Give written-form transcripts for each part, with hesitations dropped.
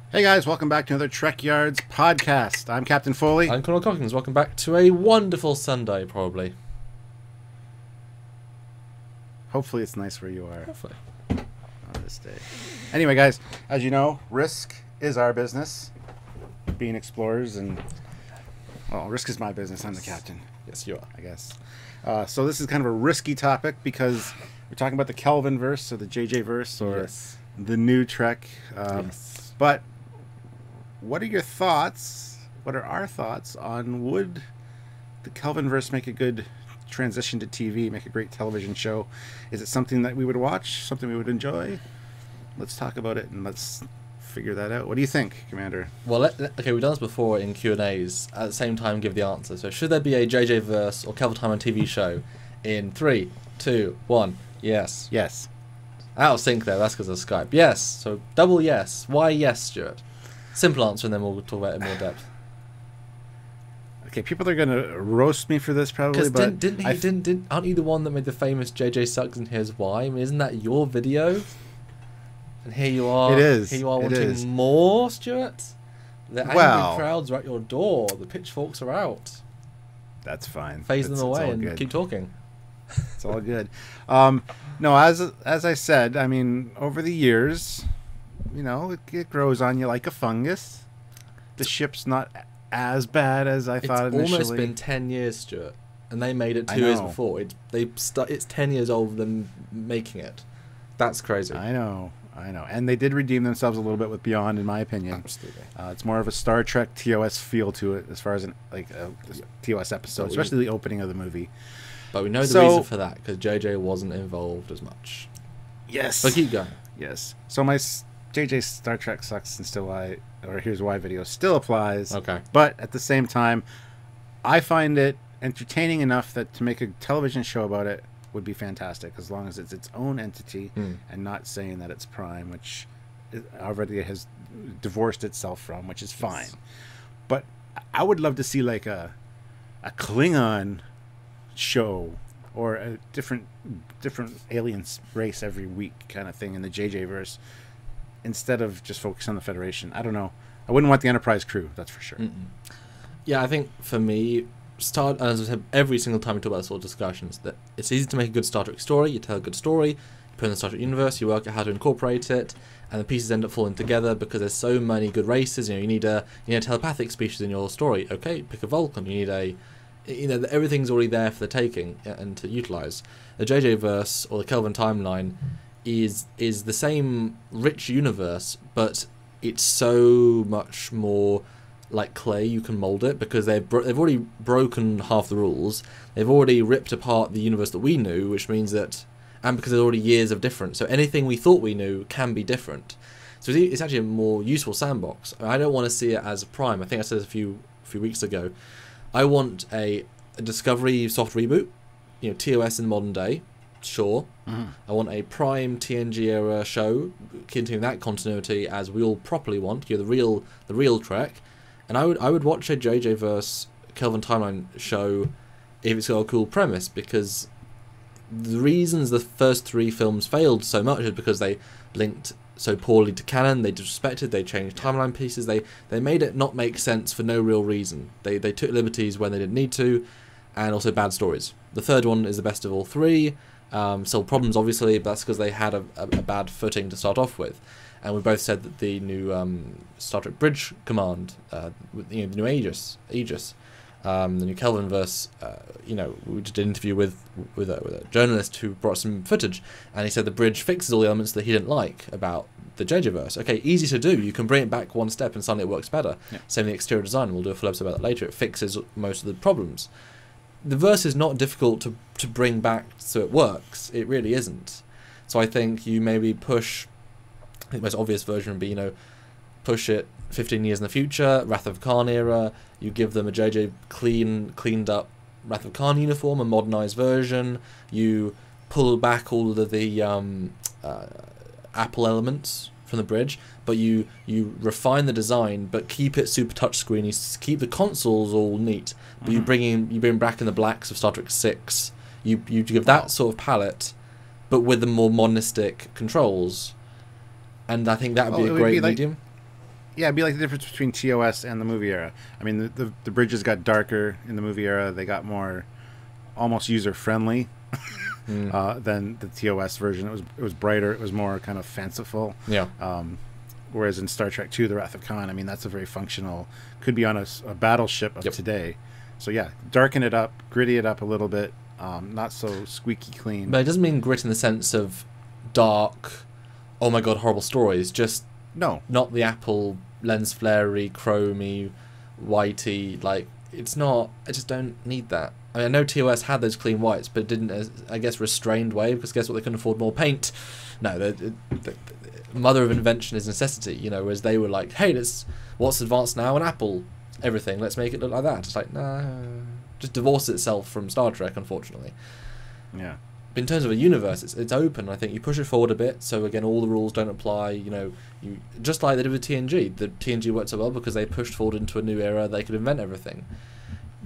Hey guys, welcome back to another Trekyards podcast. I'm Captain Foley. I'm Colonel Cockins. Welcome back to a wonderful Sunday, probably. Hopefully it's nice where you are Hopefully. on this day. Anyway guys, as you know, risk is our business. Being explorers and... Well, risk is my business. I'm the captain. Yes, you are. I guess. So this is kind of a risky topic because we're talking about the Kelvin verse or the JJ verse or Yes. the new Trek. Yes. But what are your thoughts? What are our thoughts on would the Kelvin verse make a good transition to TV, make a great television show? Is it something that we would watch, something we would enjoy? Let's talk about it and let's figure that out. What do you think, Commander? Well, okay, we've done this before in Q&As. At the same time, give the answer. So, should there be a JJ verse or Kelvin Timeline TV show in 3, 2, 1? Yes. Yes. Out of sync there. That's because of Skype. Yes. So double yes. Why yes, Stuart? Simple answer, and then we'll talk about it in more depth. Okay, people are gonna roast me for this probably, but aren't you the one that made the famous JJ sucks and here's why? I mean, isn't that your video? And here you are. It is. Here you are It wanting is. more, Stuart. The angry Well, crowds are at your door. The pitchforks are out. that's fine. Phase It's them away all and good. keep talking. It's all good. No, as I said, I mean, over the years, you know, it grows on you like a fungus. The ship's not as bad as I thought It's initially. almost been 10 years, Stuart, and they made it I 2 years know. before. It's 10 years older than making it. That's crazy. I know. And they did redeem themselves a little bit with Beyond, in my opinion. Absolutely. It's more of a Star Trek TOS feel to it as far as a TOS episode, But especially the opening of the movie. But we know the So- reason for that, because JJ wasn't involved as much. Yes. But keep going. Yes. So my JJ Star Trek sucks and still why, or here's why video still applies. Okay. But at the same time, I find it entertaining enough that to make a television show about it would be fantastic, as long as it's its own entity and not saying that it's Prime, which it already has divorced itself from, which is fine. But I would love to see like a Klingon show or a different alien race every week kind of thing in the JJ verse, instead of just focus on the Federation. I don't know. I wouldn't want the Enterprise crew, that's for sure. Yeah, I think for me, as I said, every single time we talk about this sort of discussions, that it's easy to make a good Star Trek story. You tell a good story, you put it in the Star Trek universe, you work out how to incorporate it, and the pieces end up falling together because there's so many good races. You need a telepathic species in your story. Okay, pick a Vulcan. You need everything's already there for the taking and to utilize. The JJ verse or the Kelvin timeline is the same rich universe, but it's so much more like clay. You can mold it because they've already broken half the rules. They've already ripped apart the universe that we knew, which means that, and because there's already years of difference, so anything we thought we knew can be different. So it's actually a more useful sandbox. I don't want to see it as Prime. I think I said this a few weeks ago. I want a Discovery soft reboot, TOS in modern day, sure. I want a Prime TNG era show, continuing that continuity as we all properly want. The real Trek, and I would watch a JJ verse Kelvin timeline show if it's got a cool premise, because the reasons the first 3 films failed so much is because they linked so poorly to canon. They disrespected, they changed timeline pieces, they made it not make sense for no real reason. They took liberties when they didn't need to, and also bad stories. The third one is the best of all 3. Still problems, obviously, but that's because they had a bad footing to start off with. And we both said that the new Star Trek Bridge Command, the new Aegis, the new Kelvin verse, we did an interview with a journalist who brought some footage, and he said the bridge fixes all the elements that he didn't like about the JJ verse. Okay, easy to do. You can bring it back one step and suddenly it works better. Yeah. Same with the exterior design. We'll do a full episode about that later. It fixes most of the problems. The verse is not difficult to bring back so it works. It really isn't. So I think you maybe push, I think the most obvious version would be, push it 15 years in the future, Wrath of Khan era. You give them a JJ cleaned up Wrath of Khan uniform, a modernized version. You pull back all of the Apple elements from the bridge, but you refine the design, but keep it super touchscreen. You keep the consoles all neat, but you bring back in the blacks of Star Trek 6. You give that sort of palette, but with the more modernistic controls, and I think that would be a great medium. Yeah, it'd be like the difference between TOS and the movie era. I mean, the bridges got darker in the movie era. They got more almost user friendly than the TOS version. It was brighter. It was more kind of fanciful. Yeah. Whereas in Star Trek II: The Wrath of Khan, I mean, that's a very functional. Could be on a battleship of today. So yeah, darken it up, gritty it up a little bit. Not so squeaky clean. But it doesn't mean grit in the sense of dark. Oh my god, horrible stories. Just no, not the Apple lens flare-y, chromey, whitey. Like, it's not. I just don't need that. I mean, I know TOS had those clean whites, but it didn't, I guess, restrained way, because guess what? They couldn't afford more paint. No, the mother of invention is necessity, you know, whereas they were like, hey, what's advanced now? An Apple, everything, let's make it look like that. It's like, nah, just divorce itself from Star Trek, unfortunately. Yeah. But in terms of a universe, it's open. I think you push it forward a bit, so again, all the rules don't apply. You know, just like they did with TNG. The TNG worked so well because they pushed forward into a new era. They could invent everything,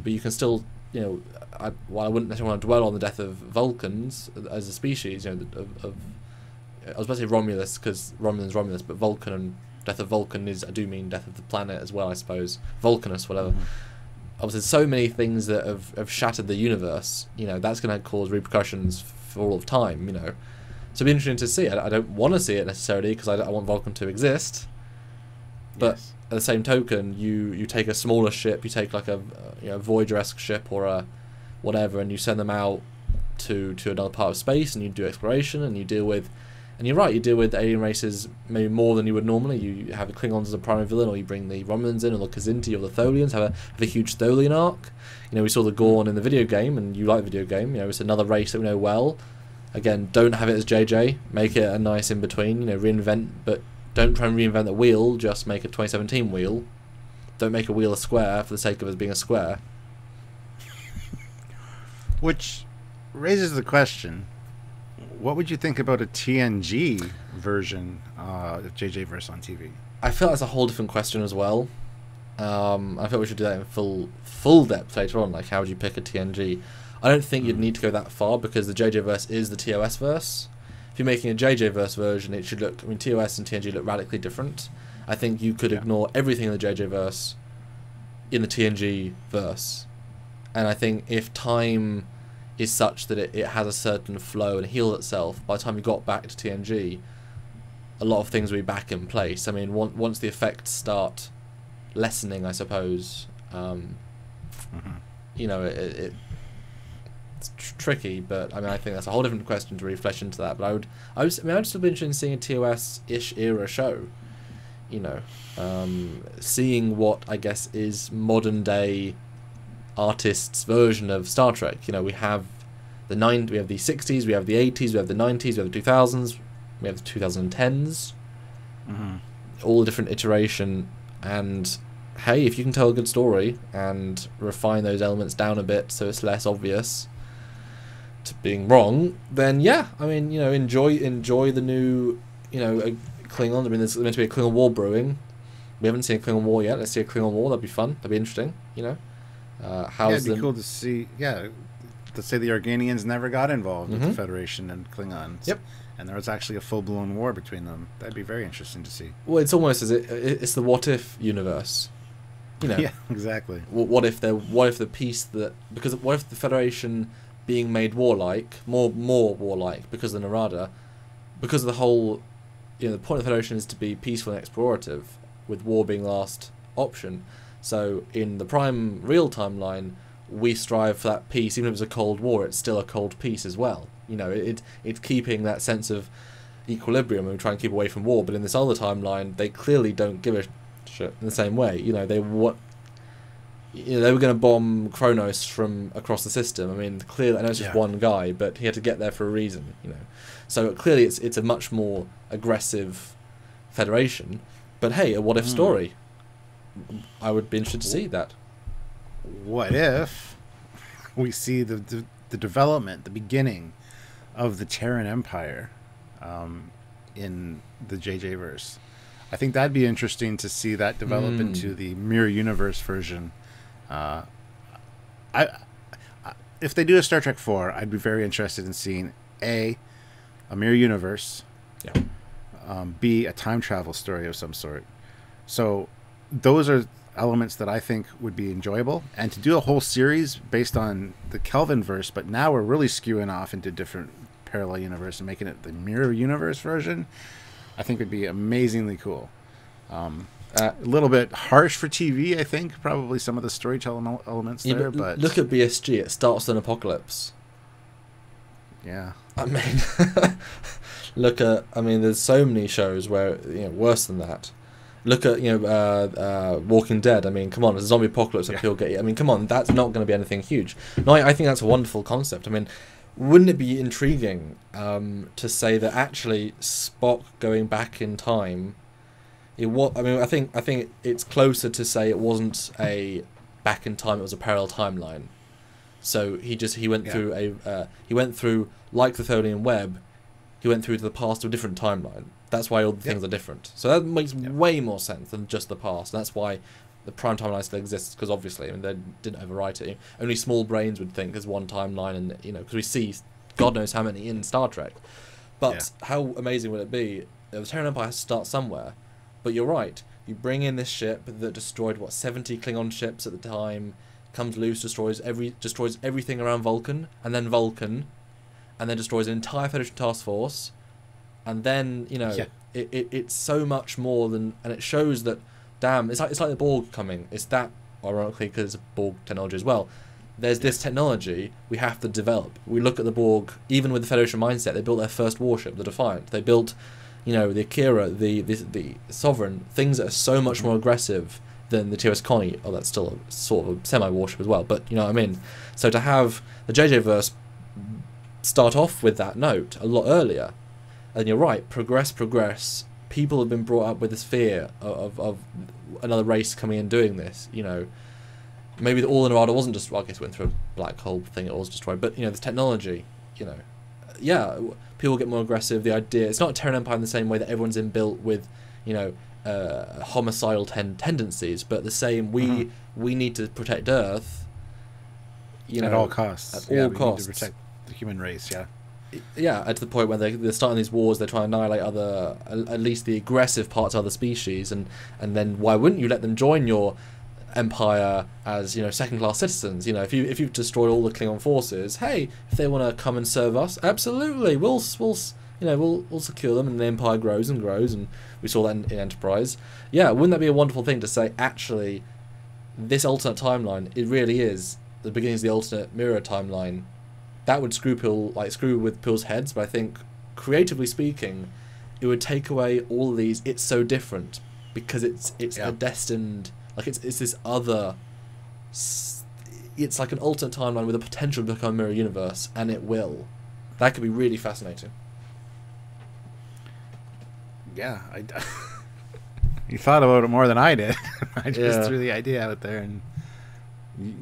but you can still, you know, while I wouldn't necessarily want to dwell on the death of Vulcans as a species, you know, I was about to say Romulus because Romulus, but Vulcan and death of Vulcan I do mean death of the planet as well, I suppose. Vulcanus, whatever. Obviously, there's so many things that have shattered the universe. You know, that's going to cause repercussions for all of time. You know, so it'll be interesting to see. I don't want to see it necessarily because I want Vulcan to exist. But yes. At the same token, you take a smaller ship, you take like a Voyager-esque ship or a whatever, and you send them out to another part of space, and you do exploration, and you deal with. And you're right, you deal with alien races maybe more than you would normally. You have the Klingons as a primary villain, or you bring the Romulans in, or the Kzinti, or the Tholians, have a huge Tholian arc. You know, we saw the Gorn in the video game, and you like the video game. You know, it's another race that we know well. Again, don't have it as JJ. Make it a nice in-between. You know, reinvent, but don't try and reinvent the wheel. Just make a 2017 wheel. Don't make a wheel a square for the sake of it being a square. Which raises the question. What would you think about a TNG version of JJ Verse on TV? I feel that's a whole different question as well. I feel we should do that in full depth later on. Like, how would you pick a TNG? I don't think you'd need to go that far because the JJ Verse is the TOS verse. If you're making a JJ Verse version, it should look. I mean, TOS and TNG look radically different. I think you could ignore everything in the JJ Verse in the TNG verse, and I think if time is such that it has a certain flow and heals itself, by the time you got back to TNG, a lot of things will be back in place. I mean, once the effects start lessening, I suppose, you know, it's tricky, but I mean, I think that's a whole different question to really flesh into that. But I'd still be interested in seeing a TOS-ish era show, you know, seeing what I guess is modern day artists' version of Star Trek. You know, we have the 60s, we have the 80s, we have the 90s, we have the 2000s, we have the 2010s, all different iteration. And hey, if you can tell a good story and refine those elements down a bit so it's less obvious to being wrong, then yeah, I mean, you know, enjoy the new, you know, Klingon. I mean, there's meant to be a Klingon war brewing. We haven't seen a Klingon war yet. Let's see a Klingon war. That'd be fun. That'd be interesting. You know. It'd be cool to see. Yeah, let's say the Organians never got involved with the Federation and Klingons. Yep. And there was actually a full-blown war between them. That'd be very interesting to see. Well, it's almost as it's the what if universe. You know. Yeah, exactly. What if the piece that what if the Federation being made warlike, more warlike because of the Narada, because of the whole, you know, the point of the Federation is to be peaceful and explorative, with war being last option. So in the Prime real timeline, we strive for that peace. Even if it's a Cold War, it's still a cold peace as well. You know, it's keeping that sense of equilibrium, and we try and keep away from war. But in this other timeline, they clearly don't give a shit in the same way. You know, they were going to bomb Kronos from across the system. I mean, clearly, I know it's just one guy, but he had to get there for a reason. You know, so clearly it's a much more aggressive Federation. But hey, a what if story. I would be interested to see that. What if we see the development, the beginning of the Terran Empire in the JJ verse? I think that'd be interesting to see that develop into the Mirror Universe version. If they do a Star Trek 4, I'd be very interested in seeing a Mirror Universe, B, a time travel story of some sort. So those are elements that I think would be enjoyable. And to do a whole series based on the Kelvin verse, but now we're really skewing off into different parallel universe and making it the mirror universe version, I think would be amazingly cool. A little bit harsh for TV, I think, probably some of the storytelling elements there, but look at BSG. It starts with an apocalypse. Yeah. I mean, there's so many shows where, worse than that. Look at, Walking Dead. I mean, come on, it's a zombie apocalypse and people get... I mean, come on, that's not going to be anything huge. No, I think that's a wonderful concept. I mean, wouldn't it be intriguing to say that actually Spock going back in time... I think it's closer to say it wasn't a back in time, it was a parallel timeline. So he went through like the Tholian web, he went through to the past of a different timeline. That's why all the things are different. So that makes way more sense than just the past. And that's why the prime timeline still exists, because obviously, I mean, they didn't overwrite it. Only small brains would think there's one timeline, and because we see God knows how many in Star Trek. But how amazing would it be? The Terran Empire has to start somewhere. But you're right. You bring in this ship that destroyed 70 Klingon ships at the time, comes loose, destroys everything around Vulcan, and then destroys an entire Federation task force, and then it's so much more than, and it shows that, damn, it's like the Borg coming. It's that, ironically, because it's Borg technology as well. There's this technology we have to develop. We look at the Borg, even with the Federation mindset. They built their first warship, the Defiant. They built, the Akira, the Sovereign, things that are so much more aggressive than the TOS Connie. Oh, that's still a sort of a semi-warship as well, but you know what I mean. So to have the JJ verse start off with that note a lot earlier, and you're right, progress. People have been brought up with this fear of another race coming in doing this. Maybe the All in Armada wasn't just, well, I guess it went through a black hole thing, it was destroyed, but the technology, people get more aggressive. The idea, it's not a Terran Empire in the same way that everyone's inbuilt with, homicidal tendencies, but the same, we need to protect Earth, at all costs. At all costs. We need to protect the human race, to the point where they're starting these wars, they're trying to annihilate at least the aggressive parts of other species, and then why wouldn't you let them join your empire as second-class citizens? If you've destroyed all the Klingon forces, hey, if they want to come and serve us, absolutely, we'll secure them, and the empire grows and grows, and we saw that in Enterprise. Wouldn't that be a wonderful thing to say? Actually, this alternate timeline, it really is the beginnings of the alternate mirror timeline. That would screw with people's heads, but I think creatively speaking, it would take away all of these. It's so different because it's a destined. Like it's this other. It's like an alternate timeline with a potential to become a mirror universe, and it will. That could be really fascinating. Yeah, you thought about it more than I did. I just threw the idea out there, and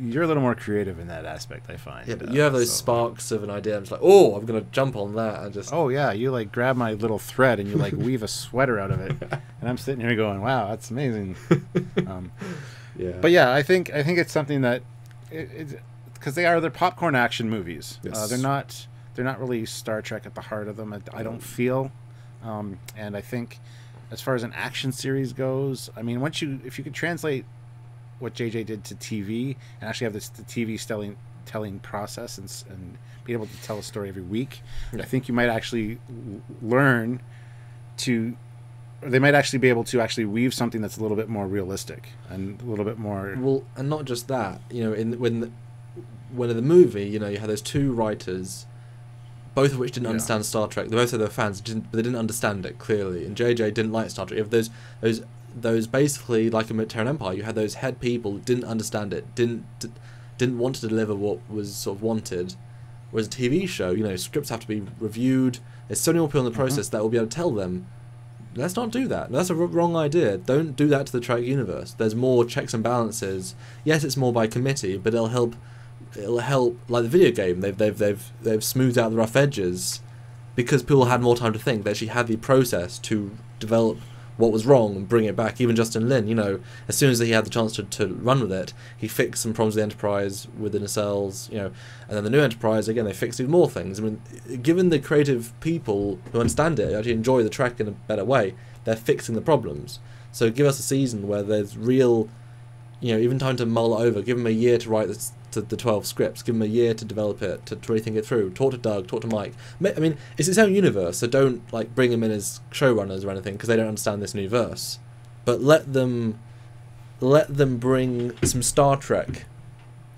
you're a little more creative in that aspect, I find. Yeah, but you have those sparks of an idea. I'm just like, oh, I'm gonna jump on that and just. Oh yeah, you like grab my little thread and you like weave a sweater out of it, and I'm sitting here going, wow, that's amazing. But yeah, I think it's something that because they're popcorn action movies. Yes. They're not really Star Trek at the heart of them. I don't feel, and I think as far as an action series goes, I mean, if you could translate what JJ did to TV and actually have the TV telling process and be able to tell a story every week, I think you might actually learn to. They might actually be able to actually weave something that's a little bit more realistic and a little bit more. Well, and not just that, when in the movie, you had those two writers, both of which didn't understand Star Trek. They both said they were fans, but they didn't understand it clearly. And JJ didn't like Star Trek. You have those basically, like in Terran Empire, you had those head people who didn't understand it, didn't want to deliver what was sort of wanted. Whereas a TV show, scripts have to be reviewed. There's so many more people in the process that will be able to tell them, let's not do that. That's a wrong idea. Don't do that to the Trek universe. There's more checks and balances. Yes, it's more by committee, but it'll help. Like the video game, they've smoothed out the rough edges because people had more time to think. They actually had the process to develop what was wrong and bring it back. Even Justin Lin, as soon as he had the chance to run with it, he fixed some problems with the Enterprise, with the nacelles, and then the new Enterprise, again, they fixed even more things. I mean, given the creative people who understand it, actually enjoy the Trek in a better way, they're fixing the problems. So give us a season where there's real, even time to mull it over. Give them a year to write the 12 scripts. Give them a year to develop it, to really think it through. Talk to Doug, talk to Mike. I mean, it's its own universe, so don't bring them in as showrunners or anything because they don't understand this new verse. But let them bring some Star Trek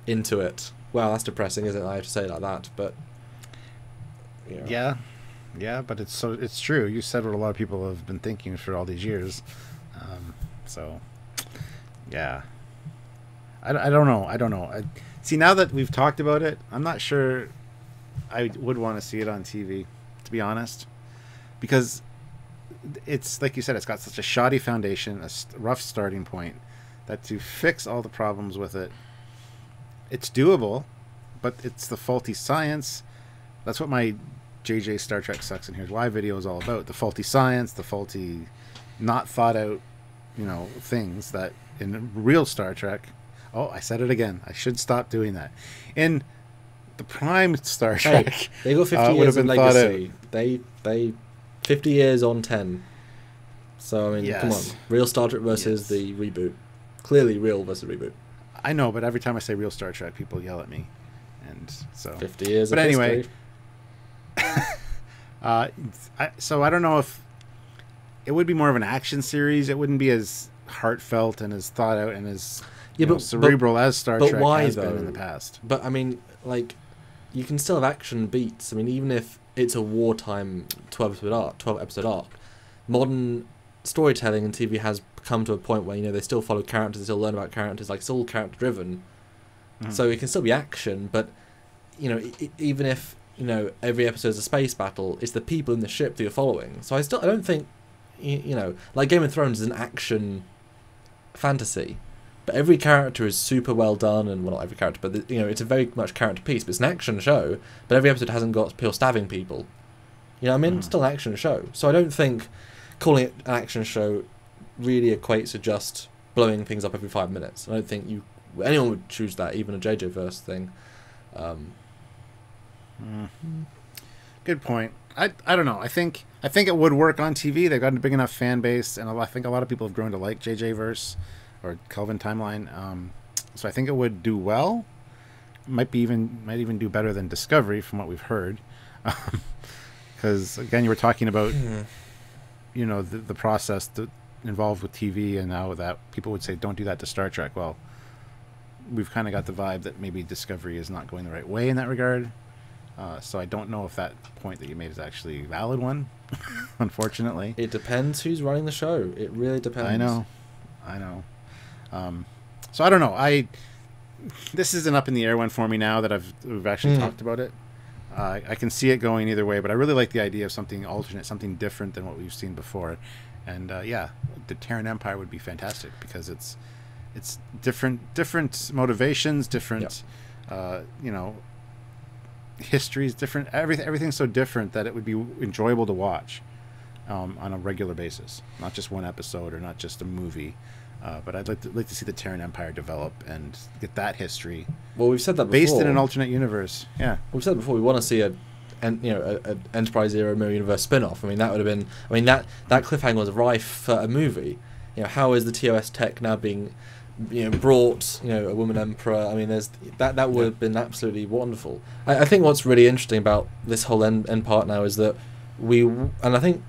into it. Wow, that's depressing, isn't it? I have to say it like that, but yeah, but it's true. You said what a lot of people have been thinking for all these years. So, yeah, I don't know. See, now that we've talked about it, I'm not sure I would want to see it on TV, to be honest, because it's like you said, it's got such a shoddy foundation, a rough starting point, that to fix all the problems with it, it's doable, but it's the faulty science. That's what my JJ Star Trek Sucks in Here's Why video is all about. The faulty science, the faulty, not thought out, things that in real Star Trek. Oh, I said it again. I should stop doing that. In the prime Star Trek, they got 50 years of legacy. They 50 years on 10. So, I mean, Come on. Real Star Trek versus the reboot. Clearly real versus reboot. I know, but every time I say real Star Trek, people yell at me. And so 50 years but of anyway, history. So I don't know if it would be more of an action series. It wouldn't be as heartfelt and as thought out and as cerebral as Star Trek has been in the past. But I mean, you can still have action beats. I mean, even if it's a wartime 12 episode arc, modern storytelling in TV has come to a point where they still follow characters, they still learn about characters, it's all character driven. So it can still be action, but even if every episode is a space battle, it's the people in the ship that you're following. So I don't think like Game of Thrones is an action fantasy, but every character is super well done, and well, not every character, but it's a very much character piece. But it's an action show, but every episode hasn't got people stabbing people. It's still an action show. So I don't think calling it an action show really equates to just blowing things up every 5 minutes. I don't think anyone would choose that, even a JJ verse thing. Good point. I don't know. I think it would work on TV. They've got a big enough fan base, and I think a lot of people have grown to like JJ verse or Kelvin Timeline. So I think it would do well. Might even do better than Discovery from what we've heard. Because again, you were talking about the process involved with TV, and now that people would say don't do that to Star Trek. Well, we've kind of got the vibe that maybe Discovery is not going the right way in that regard. So I don't know if that point that you made is actually a valid one, unfortunately. It depends who's running the show. It really depends. I know. So I don't know. This is an up in the air one for me now that we've actually talked about it. I can see it going either way, but I really like the idea of something alternate, something different than what we've seen before. And the Terran Empire would be fantastic because it's different motivations, different histories, different everything's so different that it would be enjoyable to watch on a regular basis, not just one episode or not just a movie. But I'd like to see the Terran Empire develop and get that history. Well, we've said that before. Based in an alternate universe. Yeah, we've said before we want to see an Enterprise era Mirror Universe spin-off. I mean, that would have been. I mean, that cliffhanger was rife for a movie. How is the TOS tech now being, brought? A woman emperor. I mean, there's that would have been absolutely wonderful. I think what's really interesting about this whole end part now is that and I think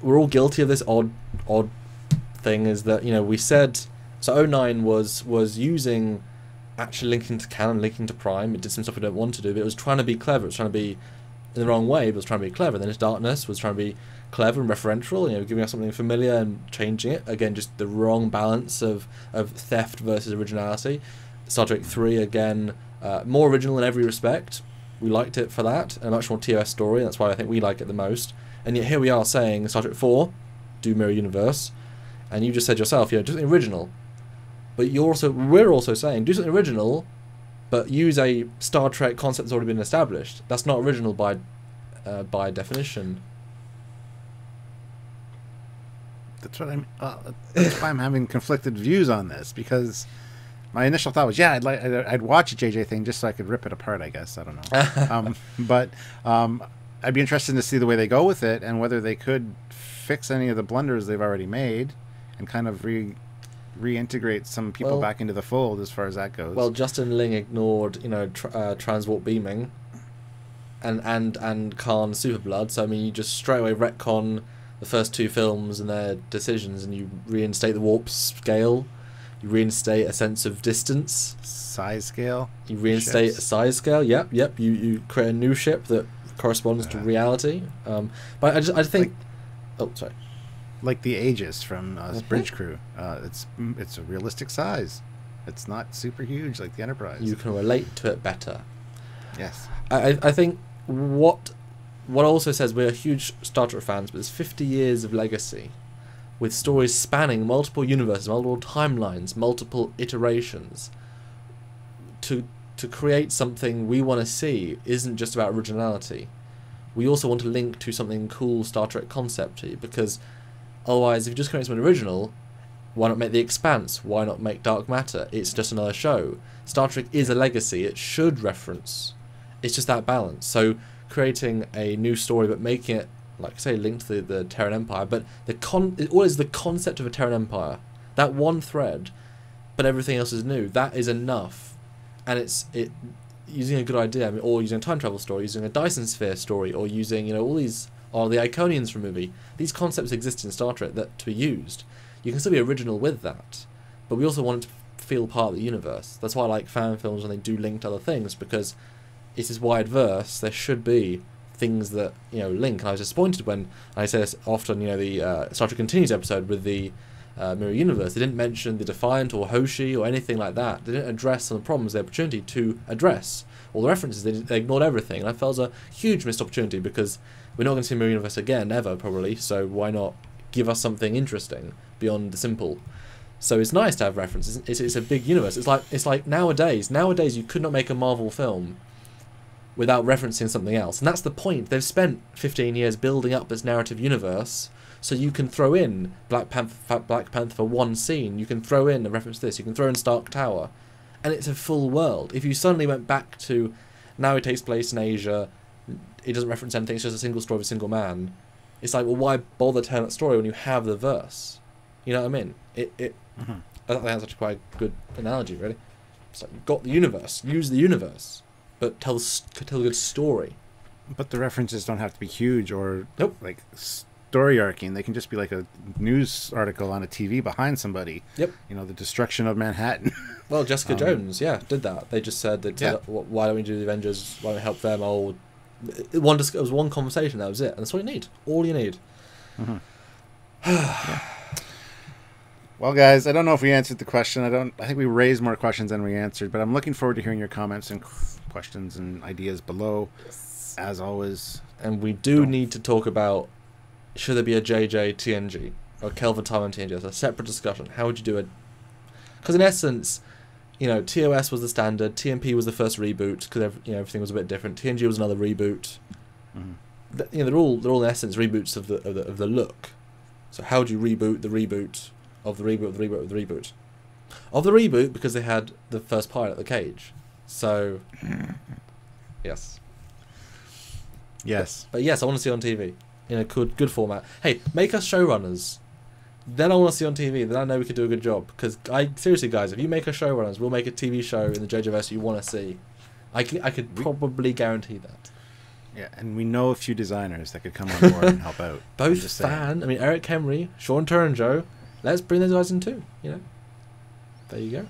we're all guilty of this odd thing, is that we said so 09 was using actually linking to canon, linking to Prime. It did some stuff we don't want to do, but it was trying to be clever. It was trying to be in the wrong way, but it was trying to be clever. Then its Darkness was trying to be clever and referential, giving us something familiar and changing it. Again, just the wrong balance of theft versus originality. Star Trek 3, again, more original in every respect. We liked it for that, a much more TOS story. That's why I think we like it the most. And yet here we are saying Star Trek 4, do Mirror Universe. And you just said yourself, do something original. But we're also saying, do something original, but use a Star Trek concept that's already been established. That's not original by definition. That's what that's why I'm having conflicted views on this, because my initial thought was, I'd watch a JJ thing just so I could rip it apart. I guess I don't know, but I'd be interested to see the way they go with it and whether they could fix any of the blunders they've already made and kind of reintegrate some people back into the fold as far as that goes. Well, Justin Ling ignored, transwarp beaming and Khan Superblood, so I mean, you just straight away retcon the first two films and their decisions, and you reinstate the warp scale, you reinstate a sense of distance. Size scale? You reinstate ships. A size scale, yep. You create a new ship that corresponds to reality. But I think... sorry. Like the Aegis from Bridge Crew. It's a realistic size. It's not super huge like the Enterprise. You can relate to it better. Yes. I think what also says we're huge Star Trek fans, but there's 50 years of legacy with stories spanning multiple universes, multiple timelines, multiple iterations. To create something we want to see isn't just about originality. We also want to link to something cool Star Trek concept-y, because otherwise, if you just create something original, why not make The Expanse? Why not make Dark Matter? It's just another show. Star Trek is a legacy. It should reference. It's just that balance. So creating a new story, but making it, like I say, linked to the Terran Empire, but what is the concept of a Terran Empire? That one thread, but everything else is new. That is enough. And it's using a good idea, or using a time travel story, using a Dyson Sphere story, or using all these, or the Iconians from movie. These concepts exist in Star Trek that to be used. You can still be original with that, but we also want it to feel part of the universe. That's why I like fan films when they do link to other things, because it's this wide verse. There should be things that link. And I was disappointed when I say this often. The Star Trek Continues episode with the Mirror Universe. They didn't mention the Defiant or Hoshi or anything like that. They didn't address some of the problems, the opportunity to address all the references. They ignored everything, and I felt it was a huge missed opportunity, because we're not going to see Mirror Universe again, ever, probably, so why not give us something interesting beyond the simple? So it's nice to have references. It's a big universe. It's like nowadays you could not make a Marvel film without referencing something else, and that's the point. They've spent 15 years building up this narrative universe, so you can throw in Black Panther for one scene, you can throw in a reference to this, you can throw in Stark Tower, and it's a full world. If you suddenly went back to, now it takes place in Asia, it doesn't reference anything, it's just a single story of a single man, it's like, well, why bother telling that story when you have the verse? You know what I mean? I think that's actually quite a good analogy, really. It's like, you've got the universe, use the universe, but tell a good story. But the references don't have to be huge or Nope. Story arcing. They can just be like a news article on a TV behind somebody. Yep. The destruction of Manhattan. Well, Jessica Jones, did that. They just said that. Why don't we do the Avengers? Why don't we help them? It was one conversation. That was it, and that's all you need. All you need. Well, guys, I don't know if we answered the question. I think we raised more questions than we answered, but I'm looking forward to hearing your comments and questions and ideas below, as always. And we need to talk about, should there be a JJ TNG or Kelvin Timeline TNG? That's a separate discussion. How would you do it? Because in essence, TOS was the standard, TMP was the first reboot because everything was a bit different. TNG was another reboot. They're all in essence reboots of the look. So how do you reboot the reboot of the reboot of the reboot of the reboot of the reboot? Because they had the first pilot, the Cage. So yes. But yes, I want to see it on TV. Good format. Hey, make us showrunners. Then I want to see on TV. Then I know we could do a good job. Because seriously, guys, if you make us showrunners, we'll make a TV show in the JJverse you want to see. I could probably guarantee that. Yeah, and we know a few designers that could come on board and help out. Both fan. I mean, Eric Henry, Sean Turanjo. Let's bring those guys in too. There you go.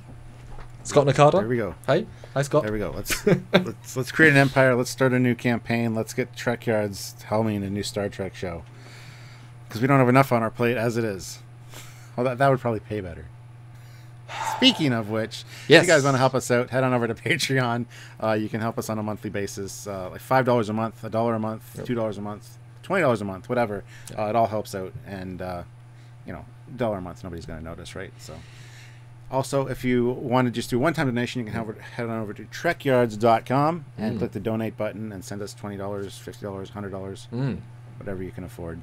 Scott Nakata. There we go. Hey, hi Scott. There we go. Let's create an empire. Let's start a new campaign. Let's get Trekyards helming a new Star Trek show. Because we don't have enough on our plate as it is. Well, that would probably pay better. Speaking of which, yes. If you guys want to help us out, head on over to Patreon. You can help us on a monthly basis, like $5 a month, $1 a month, $2 a month, $20 a month, whatever. It all helps out, and $1 a month, nobody's going to notice, right? So, also, if you want to just do one-time donation, you can head on over to trekyards.com and click the donate button and send us $20, $50, $100, whatever you can afford.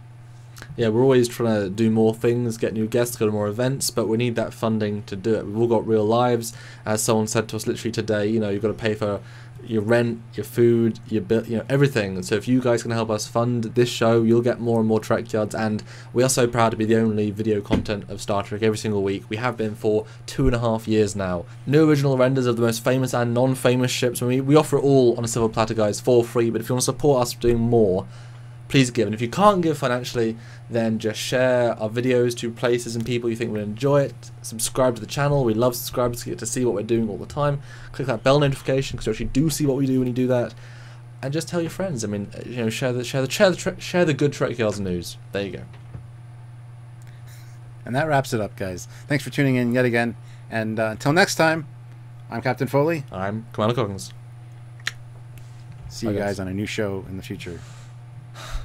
Yeah, we're always trying to do more things, get new guests, go to more events, but we need that funding to do it. We've all got real lives. As someone said to us literally today, you've got to pay for your rent, your food, your bill, everything. So if you guys can help us fund this show, you'll get more and more Trekyards, and we are so proud to be the only video content of Star Trek every single week. We have been for 2.5 years now. New original renders of the most famous and non-famous ships. We offer it all on a silver platter, guys, for free. But if you want to support us doing more, please give. And if you can't give financially, then just share our videos to places and people you think will enjoy it. Subscribe to the channel. We love subscribers to get to see what we're doing all the time. Click that bell notification because you actually do see what we do when you do that. And just tell your friends. I mean, share the good Trekyards news. There you go. And that wraps it up, guys. Thanks for tuning in yet again. And until next time, I'm Captain Foley. I'm Commander Coggins. See you guys on a new show in the future.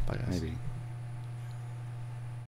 Bye, guys. Maybe.